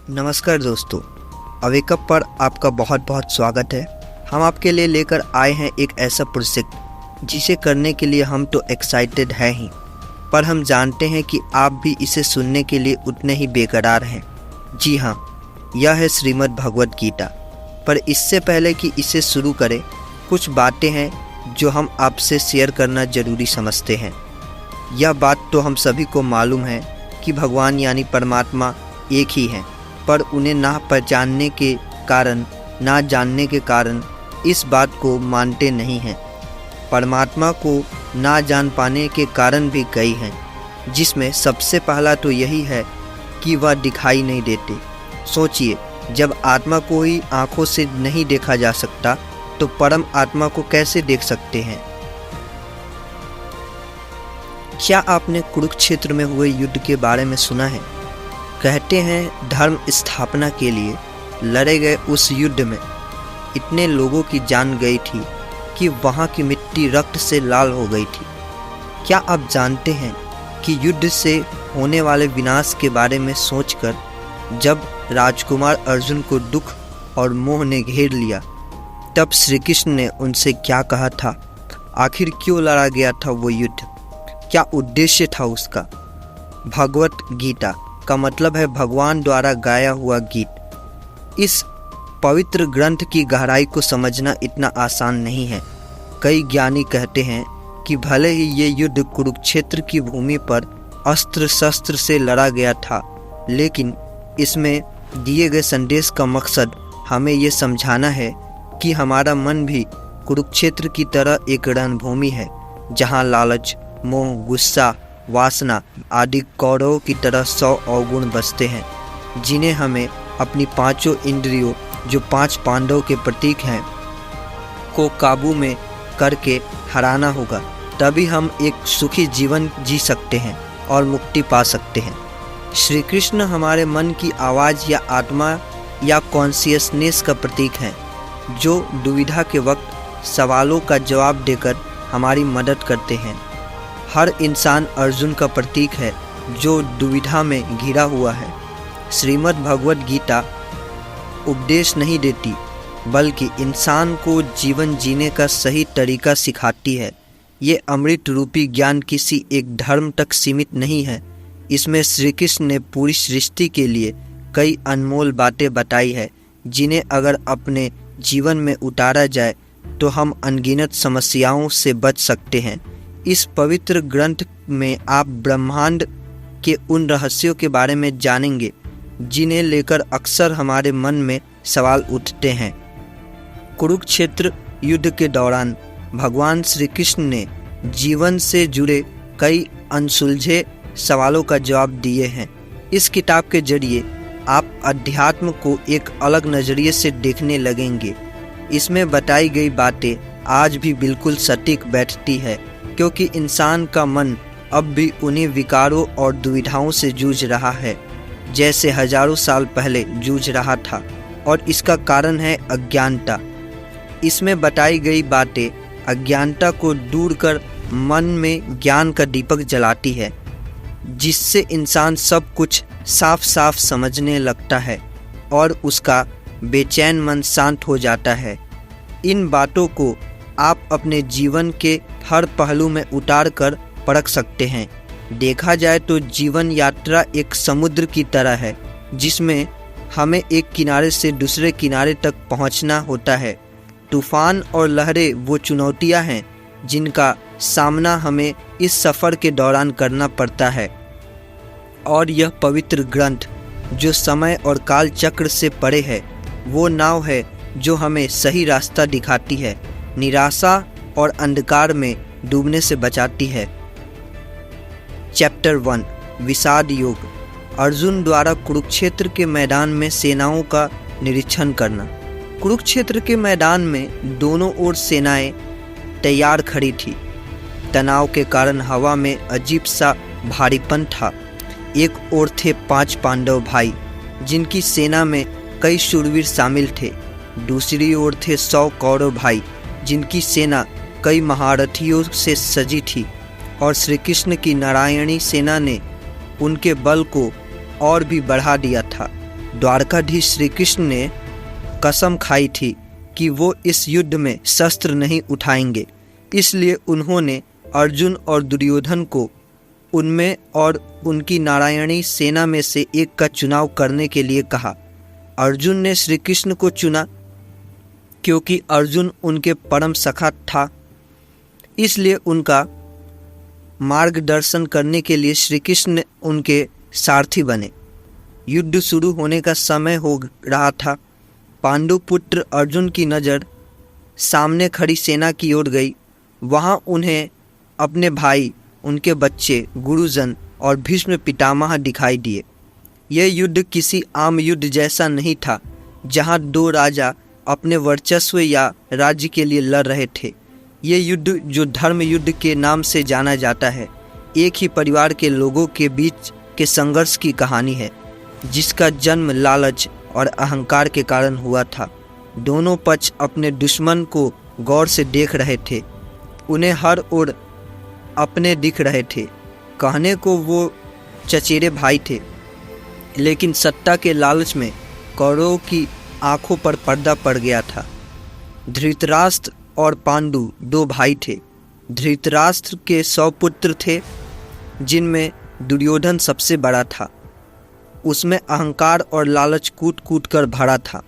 नमस्कार दोस्तों, अवेकअप पर आपका बहुत बहुत स्वागत है। हम आपके लिए लेकर आए हैं एक ऐसा प्रोजेक्ट जिसे करने के लिए हम तो एक्साइटेड हैं ही, पर हम जानते हैं कि आप भी इसे सुनने के लिए उतने ही बेकरार हैं। जी हाँ, यह है श्रीमद् भगवद गीता। पर इससे पहले कि इसे शुरू करें, कुछ बातें हैं जो हम आपसे शेयर करना ज़रूरी समझते हैं। यह बात तो हम सभी को मालूम है कि भगवान यानी परमात्मा एक ही हैं, पर उन्हें ना पहचानने के कारण, ना जानने के कारण इस बात को मानते नहीं हैं। परमात्मा को ना जान पाने के कारण भी कई हैं, जिसमें सबसे पहला तो यही है कि वह दिखाई नहीं देते। सोचिए, जब आत्मा को ही आँखों से नहीं देखा जा सकता तो परम आत्मा को कैसे देख सकते हैं। क्या आपने कुरुक्षेत्र में हुए युद्ध के बारे में सुना है? कहते हैं धर्म स्थापना के लिए लड़े गए उस युद्ध में इतने लोगों की जान गई थी कि वहाँ की मिट्टी रक्त से लाल हो गई थी। क्या आप जानते हैं कि युद्ध से होने वाले विनाश के बारे में सोचकर जब राजकुमार अर्जुन को दुख और मोह ने घेर लिया, तब श्री कृष्ण ने उनसे क्या कहा था? आखिर क्यों लड़ा गया था वो युद्ध? क्या उद्देश्य था उसका? भगवत गीता का मतलब है भगवान द्वारा गाया हुआ गीत। इस पवित्र ग्रंथ की गहराई को समझना इतना आसान नहीं है। कई ज्ञानी कहते हैं कि भले ही ये युद्ध कुरुक्षेत्र की भूमि पर अस्त्र शस्त्र से लड़ा गया था, लेकिन इसमें दिए गए संदेश का मकसद हमें ये समझाना है कि हमारा मन भी कुरुक्षेत्र की तरह एक रणभूमि है, जहाँ लालच, मोह, गुस्सा, वासना आदि कौरवों की तरह 100 अवगुण बसते हैं, जिन्हें हमें अपनी पांचों इंद्रियों, जो 5 पांडवों के प्रतीक हैं, को काबू में करके हराना होगा। तभी हम एक सुखी जीवन जी सकते हैं और मुक्ति पा सकते हैं। श्री कृष्ण हमारे मन की आवाज़ या आत्मा या कॉन्शियसनेस का प्रतीक हैं, जो दुविधा के वक्त सवालों का जवाब देकर हमारी मदद करते हैं। हर इंसान अर्जुन का प्रतीक है, जो दुविधा में घिरा हुआ है। श्रीमद् भगवद गीता उपदेश नहीं देती, बल्कि इंसान को जीवन जीने का सही तरीका सिखाती है। ये अमृत रूपी ज्ञान किसी एक धर्म तक सीमित नहीं है। इसमें श्री कृष्ण ने पूरी सृष्टि के लिए कई अनमोल बातें बताई है, जिन्हें अगर अपने जीवन में उतारा जाए तो हम अनगिनत समस्याओं से बच सकते हैं। इस पवित्र ग्रंथ में आप ब्रह्मांड के उन रहस्यों के बारे में जानेंगे जिन्हें लेकर अक्सर हमारे मन में सवाल उठते हैं। कुरुक्षेत्र युद्ध के दौरान भगवान श्री कृष्ण ने जीवन से जुड़े कई अनसुलझे सवालों का जवाब दिए हैं। इस किताब के जरिए आप अध्यात्म को एक अलग नज़रिए से देखने लगेंगे। इसमें बताई गई बातें आज भी बिल्कुल सटीक बैठती है, क्योंकि इंसान का मन अब भी उन्हीं विकारों और दुविधाओं से जूझ रहा है, जैसे हजारों साल पहले जूझ रहा था, और इसका कारण है अज्ञानता। इसमें बताई गई बातें अज्ञानता को दूर कर मन में ज्ञान का दीपक जलाती है, जिससे इंसान सब कुछ साफ साफ समझने लगता है और उसका बेचैन मन शांत हो जाता है। इन बातों को आप अपने जीवन के हर पहलू में उतार कर परख सकते हैं। देखा जाए तो जीवन यात्रा एक समुद्र की तरह है, जिसमें हमें एक किनारे से दूसरे किनारे तक पहुंचना होता है। तूफान और लहरें वो चुनौतियां हैं जिनका सामना हमें इस सफ़र के दौरान करना पड़ता है। और यह पवित्र ग्रंथ, जो समय और काल चक्र से परे है, वो नाव है जो हमें सही रास्ता दिखाती है, निराशा और अंधकार में डूबने से बचाती है। चैप्टर 1 विषाद योग। अर्जुन द्वारा कुरुक्षेत्र के मैदान में सेनाओं का निरीक्षण करना। कुरुक्षेत्र के मैदान में दोनों ओर सेनाएं तैयार खड़ी थी। तनाव के कारण हवा में अजीब सा भारीपन था। एक ओर थे 5 पांडव भाई, जिनकी सेना में कई शूरवीर शामिल थे। दूसरी ओर थे 100 कौरव भाई, जिनकी सेना कई महारथियों से सजी थी, और श्री कृष्ण की नारायणी सेना ने उनके बल को और भी बढ़ा दिया था। द्वारकाधीश श्री कृष्ण ने कसम खाई थी कि वो इस युद्ध में शस्त्र नहीं उठाएंगे। इसलिए उन्होंने अर्जुन और दुर्योधन को उनमें और उनकी नारायणी सेना में से एक का चुनाव करने के लिए कहा। अर्जुन ने श्री कृष्ण को चुना क्योंकि अर्जुन उनके परम सखा था। इसलिए उनका मार्गदर्शन करने के लिए श्री कृष्ण उनके सारथी बने। युद्ध शुरू होने का समय हो रहा था। पांडु पुत्र अर्जुन की नज़र सामने खड़ी सेना की ओर गई। वहाँ उन्हें अपने भाई, उनके बच्चे, गुरुजन और भीष्म पितामह दिखाई दिए। यह युद्ध किसी आम युद्ध जैसा नहीं था जहाँ दो राजा अपने वर्चस्व या राज्य के लिए लड़ रहे थे। ये युद्ध जो धर्म युद्ध के नाम से जाना जाता है, एक ही परिवार के लोगों के बीच के संघर्ष की कहानी है, जिसका जन्म लालच और अहंकार के कारण हुआ था। दोनों पक्ष अपने दुश्मन को गौर से देख रहे थे। उन्हें हर ओर अपने दिख रहे थे। कहने को वो चचेरे भाई थे, लेकिन सत्ता के लालच में कौरवों की आंखों पर पर्दा पड़ गया था। धृतराष्ट्र और पांडु दो भाई थे। धृतराष्ट्र के 100 पुत्र थे, जिनमें दुर्योधन सबसे बड़ा था। उसमें अहंकार और लालच कूट कूट कर भरा था।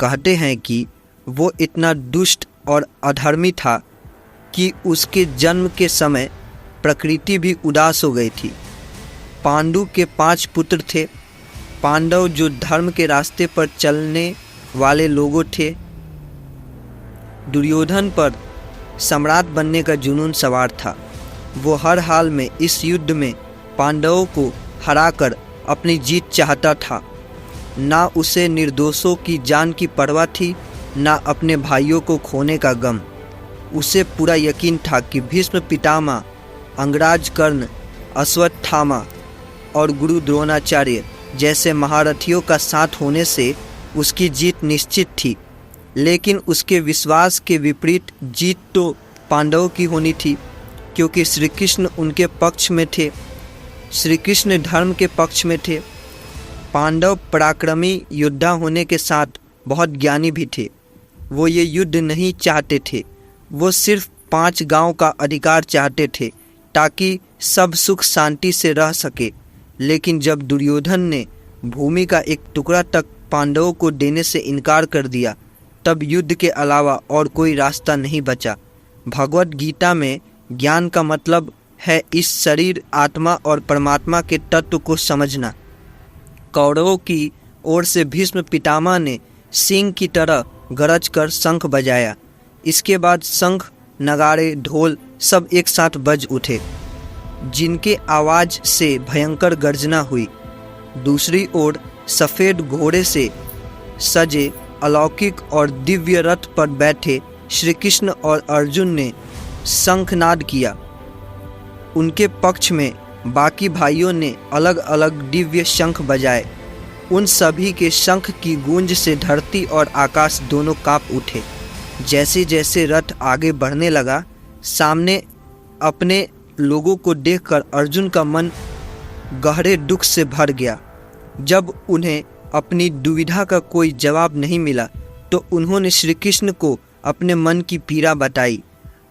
कहते हैं कि वो इतना दुष्ट और अधर्मी था कि उसके जन्म के समय प्रकृति भी उदास हो गई थी। पांडु के 5 पुत्र थे। पांडव जो धर्म के रास्ते पर चलने वाले लोगों थे। दुर्योधन पर सम्राट बनने का जुनून सवार था। वो हर हाल में इस युद्ध में पांडवों को हराकर अपनी जीत चाहता था। ना उसे निर्दोषों की जान की परवाह थी, ना अपने भाइयों को खोने का गम। उसे पूरा यकीन था कि भीष्म पितामह, अंगराज कर्ण, अश्वत्थामा और गुरु द्रोणाचार्य जैसे महारथियों का साथ होने से उसकी जीत निश्चित थी। लेकिन उसके विश्वास के विपरीत जीत तो पांडवों की होनी थी, क्योंकि श्री कृष्ण उनके पक्ष में थे। श्री कृष्ण धर्म के पक्ष में थे। पांडव पराक्रमी योद्धा होने के साथ बहुत ज्ञानी भी थे। वो ये युद्ध नहीं चाहते थे। वो सिर्फ 5 गांव का अधिकार चाहते थे ताकि सब सुख शांति से रह सके। लेकिन जब दुर्योधन ने भूमि का एक टुकड़ा तक पांडवों को देने से इनकार कर दिया, तब युद्ध के अलावा और कोई रास्ता नहीं बचा। भगवत गीता में ज्ञान का मतलब है इस शरीर, आत्मा और परमात्मा के तत्व को समझना। कौरवों की ओर से भीष्म पितामह ने सिंह की तरह गरज कर शंख बजाया। इसके बाद शंख, नगाड़े, ढोल सब एक साथ बज उठे, जिनके आवाज से भयंकर गर्जना हुई। दूसरी ओर सफ़ेद घोड़े से सजे अलौकिक और दिव्य रथ पर बैठे श्री कृष्ण और अर्जुन ने शंखनाद किया। उनके पक्ष में बाकी भाइयों ने अलग अलग दिव्य शंख बजाए। उन सभी के शंख की गूंज से धरती और आकाश दोनों कांप उठे। जैसे जैसे रथ आगे बढ़ने लगा, सामने अपने लोगों को देखकर अर्जुन का मन गहरे दुख से भर गया। जब उन्हें अपनी दुविधा का कोई जवाब नहीं मिला, तो उन्होंने श्री कृष्ण को अपने मन की पीड़ा बताई।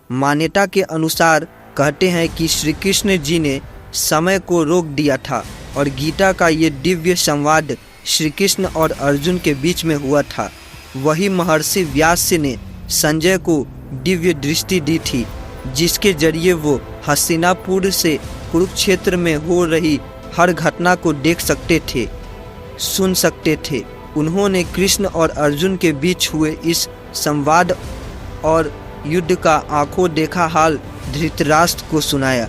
मान्यता के अनुसार कहते हैं कि श्री कृष्ण जी ने समय को रोक दिया था और गीता का ये दिव्य संवाद श्री कृष्ण और अर्जुन के बीच में हुआ था। वही महर्षि व्यास ने संजय को दिव्य दृष्टि दी थी, जिसके जरिए वो हस्तिनापुर से कुरुक्षेत्र में हो रही हर घटना को देख सकते थे, सुन सकते थे। उन्होंने कृष्ण और अर्जुन के बीच हुए इस संवाद और युद्ध का आंखों देखा हाल धृतराष्ट्र को सुनाया।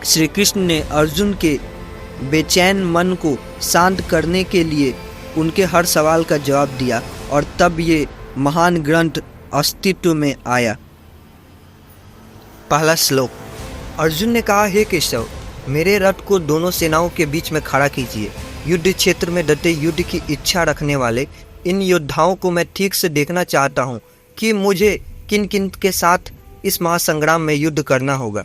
श्री कृष्ण ने अर्जुन के बेचैन मन को शांत करने के लिए उनके हर सवाल का जवाब दिया, और तब ये महान ग्रंथ अस्तित्व में आया। पहला श्लोक। अर्जुन ने कहा, हे केशव, मेरे रथ को दोनों सेनाओं के बीच में खड़ा कीजिए। युद्ध क्षेत्र में डटे युद्ध की इच्छा रखने वाले इन योद्धाओं को मैं ठीक से देखना चाहता हूँ कि मुझे किन किन के साथ इस महासंग्राम में युद्ध करना होगा।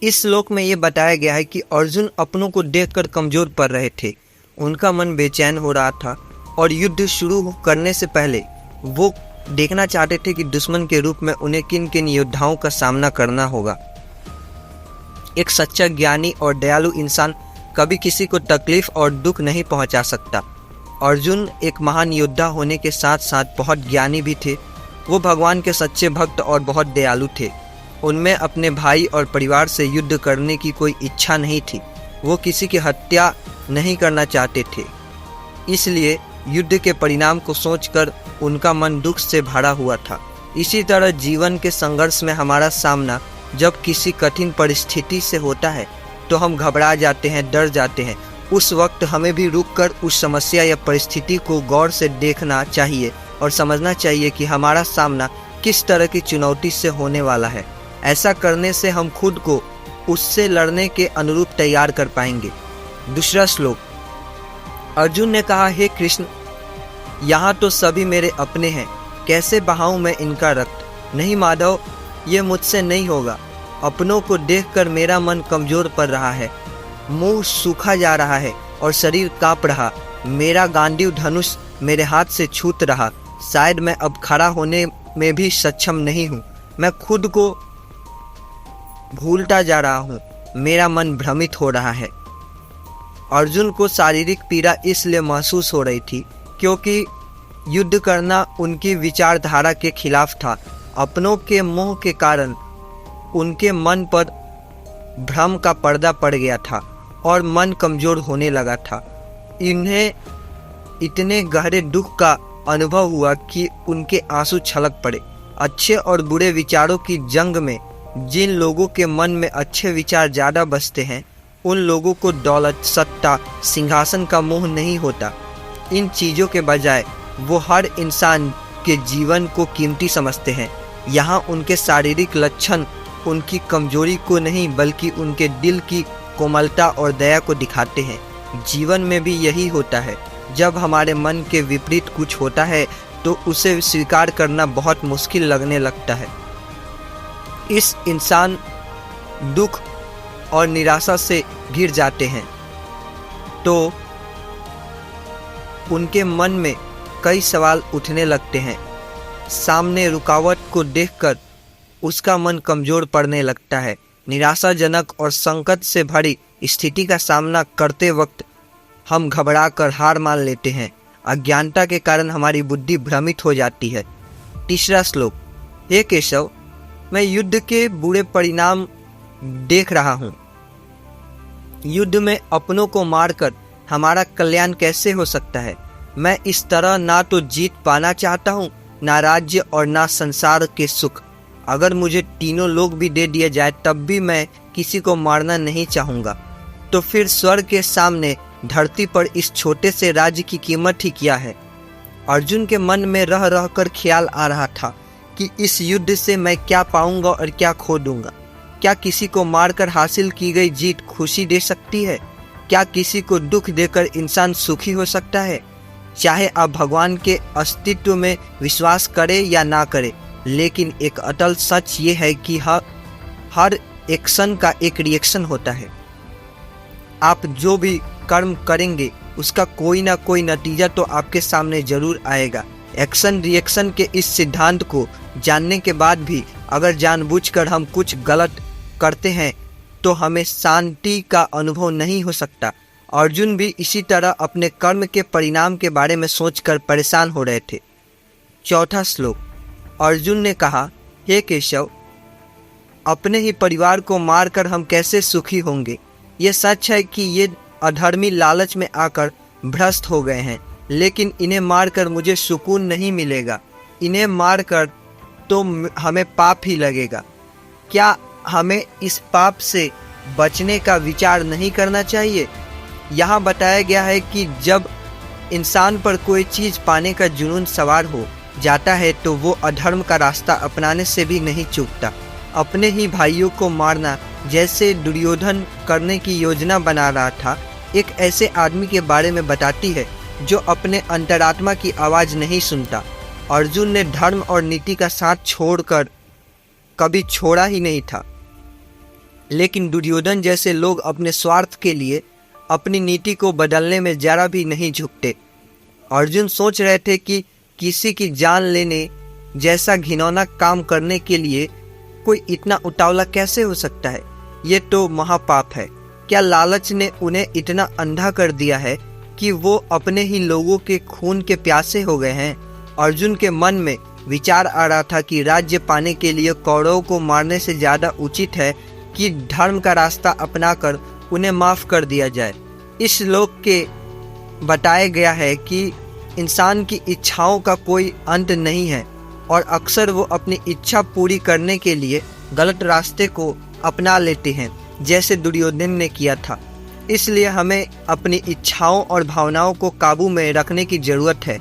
इस श्लोक में ये बताया गया है कि अर्जुन अपनों को देखकर कमजोर पड़ रहे थे। उनका मन बेचैन हो रहा था और युद्ध शुरू करने से पहले वो देखना चाहते थे कि दुश्मन के रूप में उन्हें किन किन योद्धाओं का सामना करना होगा। एक सच्चा ज्ञानी और दयालु इंसान कभी किसी को तकलीफ और दुख नहीं पहुंचा सकता। अर्जुन एक महान योद्धा होने के साथ साथ बहुत ज्ञानी भी थे। वो भगवान के सच्चे भक्त और बहुत दयालु थे। उनमें अपने भाई और परिवार से युद्ध करने की कोई इच्छा नहीं थी। वो किसी की हत्या नहीं करना चाहते थे। इसलिए युद्ध के परिणाम को सोचकर उनका मन दुख से भरा हुआ था। इसी तरह जीवन के संघर्ष में हमारा सामना जब किसी कठिन परिस्थिति से होता है तो हम घबरा जाते हैं, डर जाते हैं। उस वक्त हमें भी रुककर उस समस्या या परिस्थिति को गौर से देखना चाहिए और समझना चाहिए कि हमारा सामना किस तरह की चुनौती से होने वाला है। ऐसा करने से हम खुद को उससे लड़ने के अनुरूप तैयार कर पाएंगे। दूसरा श्लोक। अर्जुन ने कहा, हे कृष्ण, यहाँ तो सभी मेरे अपने हैं, कैसे बहाऊं मैं इनका रक्त? नहीं माधव, ये मुझसे नहीं होगा। अपनों को देखकर मेरा मन कमजोर पड़ रहा है, मुंह सूखा जा रहा है और शरीर कांप रहा। मेरा गांडीव धनुष मेरे हाथ से छूट रहा। शायद मैं अब खड़ा होने में भी सक्षम नहीं हूँ। मैं खुद को भूलता जा रहा हूँ। मेरा मन भ्रमित हो रहा है। अर्जुन को शारीरिक पीड़ा इसलिए महसूस हो रही थी क्योंकि युद्ध करना उनकी विचारधारा के खिलाफ था। अपनों के मोह के कारण उनके मन पर भ्रम का पर्दा पड़ गया था और मन कमजोर होने लगा था। इन्हें इतने गहरे दुख का अनुभव हुआ कि उनके आंसू छलक पड़े। अच्छे और बुरे विचारों की जंग में जिन लोगों के मन में अच्छे विचार ज़्यादा बसते हैं, उन लोगों को दौलत, सत्ता, सिंहासन का मोह नहीं होता। इन चीज़ों के बजाय वो हर इंसान के जीवन को कीमती समझते हैं। यहाँ उनके शारीरिक लक्षण उनकी कमजोरी को नहीं बल्कि उनके दिल की कोमलता और दया को दिखाते हैं। जीवन में भी यही होता है। जब हमारे मन के विपरीत कुछ होता है तो उसे स्वीकार करना बहुत मुश्किल लगने लगता है। इस इंसान दुख और निराशा से घिर जाते हैं तो उनके मन में कई सवाल उठने लगते हैं। सामने रुकावट को देखकर उसका मन कमजोर पड़ने लगता है। निराशाजनक और संकट से भरी स्थिति का सामना करते वक्त हम घबराकर हार मान लेते हैं। अज्ञानता के कारण हमारी बुद्धि भ्रमित हो जाती है। तीसरा श्लोक। हे केशव, मैं युद्ध के बुरे परिणाम देख रहा हूँ। युद्ध में अपनों को मारकर हमारा कल्याण कैसे हो सकता है? मैं इस तरह ना तो जीत पाना चाहता हूँ, ना राज्य और ना संसार के सुख। अगर मुझे तीनों लोग भी दे दिए जाए तब भी मैं किसी को मारना नहीं चाहूँगा। तो फिर स्वर्ग के सामने धरती पर इस छोटे से राज्य की कीमत ही क्या है? अर्जुन के मन में रह रह कर ख्याल आ रहा था कि इस युद्ध से मैं क्या पाऊंगा और क्या खो दूंगा। क्या किसी को मारकर हासिल की गई जीत खुशी दे सकती है? क्या किसी को दुख देकर इंसान सुखी हो सकता है? चाहे आप भगवान के अस्तित्व में विश्वास करें या ना करें, लेकिन एक अटल सच ये है कि हर एक्शन का एक रिएक्शन होता है। आप जो भी कर्म करेंगे उसका कोई ना कोई नतीजा तो आपके सामने जरूर आएगा। एक्शन रिएक्शन के इस सिद्धांत को जानने के बाद भी अगर जानबूझकर हम कुछ गलत करते हैं तो हमें शांति का अनुभव नहीं हो सकता। अर्जुन भी इसी तरह अपने कर्म के परिणाम के बारे में सोचकर परेशान हो रहे थे। चौथा श्लोक। अर्जुन ने कहा, हे केशव, अपने ही परिवार को मारकर हम कैसे सुखी होंगे? ये सच है कि ये अधर्मी लालच में आकर भ्रष्ट हो गए हैं, लेकिन इन्हें मारकर मुझे सुकून नहीं मिलेगा। इन्हें मारकर तो हमें पाप ही लगेगा। क्या हमें इस पाप से बचने का विचार नहीं करना चाहिए? यहाँ बताया गया है कि जब इंसान पर कोई चीज़ पाने का जुनून सवार हो जाता है तो वो अधर्म का रास्ता अपनाने से भी नहीं चूकता। अपने ही भाइयों को मारना जैसे दुर्योधन करने की योजना बना रहा था, एक ऐसे आदमी के बारे में बताती है जो अपने अंतरात्मा की आवाज़ नहीं सुनता। अर्जुन ने धर्म और नीति का साथ छोड़कर कभी छोड़ा ही नहीं था, लेकिन दुर्योधन जैसे लोग अपने स्वार्थ के लिए अपनी नीति को बदलने में जरा भी नहीं झुकते। अर्जुन सोच रहे थे कि किसी की जान लेने जैसा घिनौना काम करने के लिए कोई इतना उतावला कैसे हो सकता है। ये तो महापाप है। क्या लालच ने उन्हें इतना अंधा कर दिया है कि वो अपने ही लोगों के खून के प्यासे हो गए हैं। अर्जुन के मन में विचार आ रहा था कि राज्य पाने के लिए कौरवों को मारने से ज़्यादा उचित है कि धर्म का रास्ता अपनाकर उन्हें माफ़ कर दिया जाए। इस श्लोक के बताया गया है कि इंसान की इच्छाओं का कोई अंत नहीं है और अक्सर वो अपनी इच्छा पूरी करने के लिए गलत रास्ते को अपना लेते हैं, जैसे दुर्योधन ने किया था। इसलिए हमें अपनी इच्छाओं और भावनाओं को काबू में रखने की ज़रूरत है,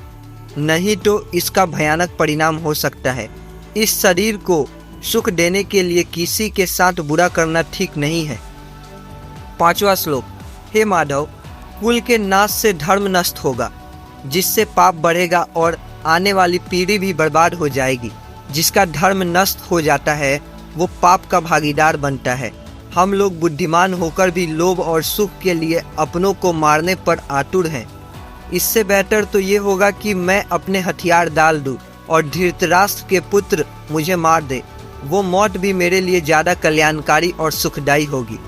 नहीं तो इसका भयानक परिणाम हो सकता है। इस शरीर को सुख देने के लिए किसी के साथ बुरा करना ठीक नहीं है। 5वां श्लोक। हे माधव, कुल के नाश से धर्म नष्ट होगा, जिससे पाप बढ़ेगा और आने वाली पीढ़ी भी बर्बाद हो जाएगी। जिसका धर्म नष्ट हो जाता है वो पाप का भागीदार बनता है। हम लोग बुद्धिमान होकर भी लोभ और सुख के लिए अपनों को मारने पर आतुर हैं। इससे बेहतर तो ये होगा कि मैं अपने हथियार डाल दूं और धृतराष्ट्र के पुत्र मुझे मार दे। वो मौत भी मेरे लिए ज़्यादा कल्याणकारी और सुखदायी होगी।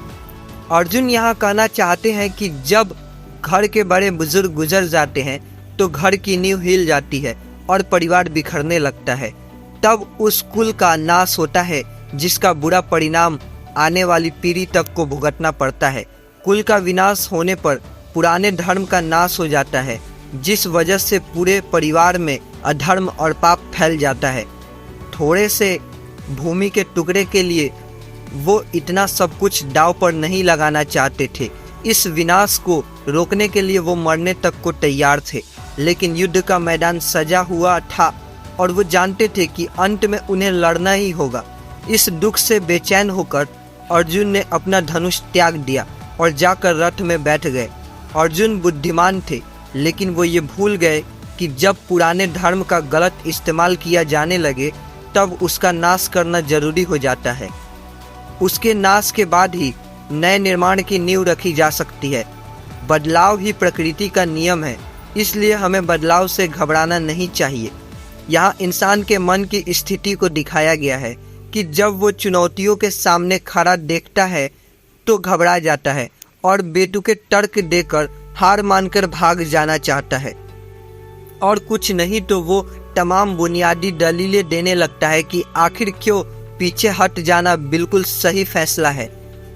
अर्जुन यहाँ कहना चाहते हैं कि जब घर के बड़े बुजुर्ग गुजर जाते हैं तो घर की नींव हिल जाती है और परिवार बिखरने लगता है। तब उस कुल का नाश होता है जिसका बुरा परिणाम आने वाली पीढ़ी तक को भुगतना पड़ता है। कुल का विनाश होने पर पुराने धर्म का नाश हो जाता है, जिस वजह से पूरे परिवार में अधर्म और पाप फैल जाता है। थोड़े से भूमि के टुकड़े के लिए वो इतना सब कुछ दांव पर नहीं लगाना चाहते थे। इस विनाश को रोकने के लिए वो मरने तक को तैयार थे, लेकिन युद्ध का मैदान सजा हुआ था और वो जानते थे कि अंत में उन्हें लड़ना ही होगा। इस दुख से बेचैन होकर अर्जुन ने अपना धनुष त्याग दिया और जाकर रथ में बैठ गए। अर्जुन बुद्धिमान थे, लेकिन वो ये भूल गए कि जब पुराने धर्म का गलत इस्तेमाल किया जाने लगे तब उसका नाश करना जरूरी हो जाता है। उसके नाश के बाद ही नए निर्माण की नींव रखी जा सकती है। बदलाव ही प्रकृति का नियम है, इसलिए हमें बदलाव से घबराना नहीं चाहिए। यहाँ इंसान के मन की स्थिति को दिखाया गया है कि जब वो चुनौतियों के सामने खड़ा देखता है तो घबरा जाता है और बेतुके तर्क देकर हार मानकर भाग जाना चाहता है, और कुछ नहीं तो वो तमाम बुनियादी दलीलें देने लगता है कि आखिर क्यों पीछे हट जाना बिल्कुल सही फैसला है।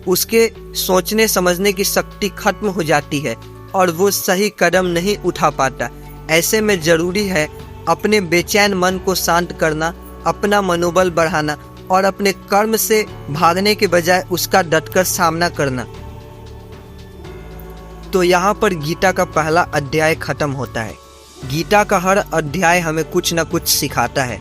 उसके सोचने समझने की शक्ति खत्म हो जाती है और वो सही कदम नहीं उठा पाता। ऐसे में ज़रूरी है अपने बेचैन मन को शांत करना, अपना मनोबल बढ़ाना और अपने कर्म से भागने के बजाय उसका डटकर सामना करना। तो यहाँ पर गीता का पहला अध्याय खत्म होता है। गीता का हर अध्याय हमें कुछ न कुछ सिखाता है।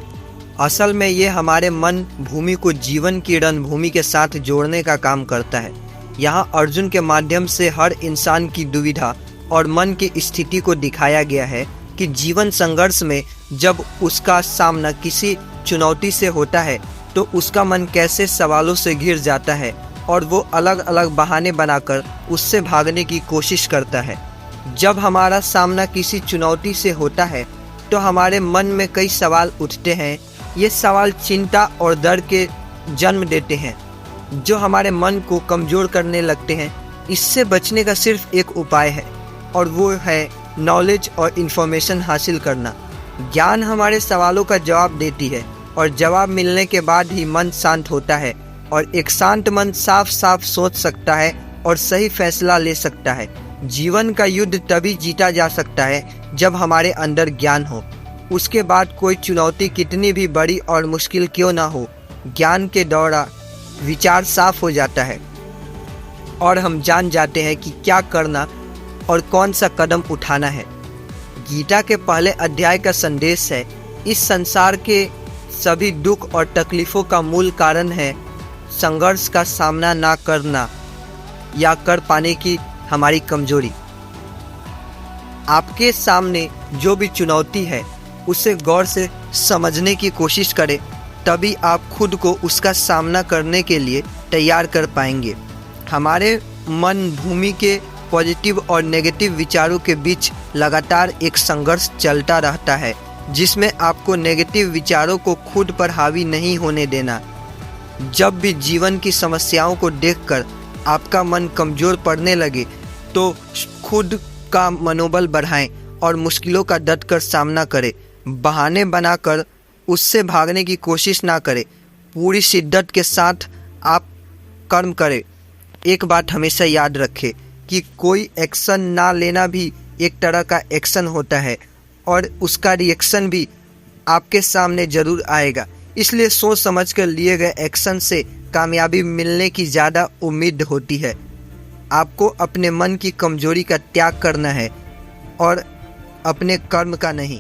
असल में ये हमारे मन भूमि को जीवन की रणभूमि के साथ जोड़ने का काम करता है। यहाँ अर्जुन के माध्यम से हर इंसान की दुविधा और मन की स्थिति को दिखाया गया है कि जीवन संघर्ष में जब उसका सामना किसी चुनौती से होता है तो उसका मन कैसे सवालों से घिर जाता है और वो अलग अलग बहाने बनाकर उससे भागने की कोशिश करता है। जब हमारा सामना किसी चुनौती से होता है तो हमारे मन में कई सवाल उठते हैं। ये सवाल चिंता और डर के जन्म देते हैं जो हमारे मन को कमज़ोर करने लगते हैं। इससे बचने का सिर्फ एक उपाय है और वो है नॉलेज और इन्फॉर्मेशन हासिल करना। ज्ञान हमारे सवालों का जवाब देती है और जवाब मिलने के बाद ही मन शांत होता है और एक शांत मन साफ साफ सोच सकता है और सही फैसला ले सकता है। जीवन का युद्ध तभी जीता जा सकता है जब हमारे अंदर ज्ञान हो। उसके बाद कोई चुनौती कितनी भी बड़ी और मुश्किल क्यों ना हो, ज्ञान के द्वारा विचार साफ हो जाता है और हम जान जाते हैं कि क्या करना और कौन सा कदम उठाना है। गीता के पहले अध्याय का संदेश है, इस संसार के सभी दुख और तकलीफ़ों का मूल कारण है संघर्ष का सामना ना करना या कर पाने की हमारी कमजोरी। आपके सामने जो भी चुनौती है उसे गौर से समझने की कोशिश करें, तभी आप खुद को उसका सामना करने के लिए तैयार कर पाएंगे। हमारे मन भूमि के पॉजिटिव और नेगेटिव विचारों के बीच लगातार एक संघर्ष चलता रहता है, जिसमें आपको नेगेटिव विचारों को खुद पर हावी नहीं होने देना। जब भी जीवन की समस्याओं को देखकर आपका मन कमज़ोर पड़ने लगे तो खुद का मनोबल बढ़ाएं और मुश्किलों का डटकर सामना करें। बहाने बनाकर उससे भागने की कोशिश ना करें, पूरी शिद्दत के साथ आप कर्म करें। एक बात हमेशा याद रखें कि कोई एक्शन ना लेना भी एक तरह का एक्शन होता है और उसका रिएक्शन भी आपके सामने ज़रूर आएगा। इसलिए सोच समझकर लिए गए एक्शन से कामयाबी मिलने की ज़्यादा उम्मीद होती है। आपको अपने मन की कमजोरी का त्याग करना है और अपने कर्म का नहीं।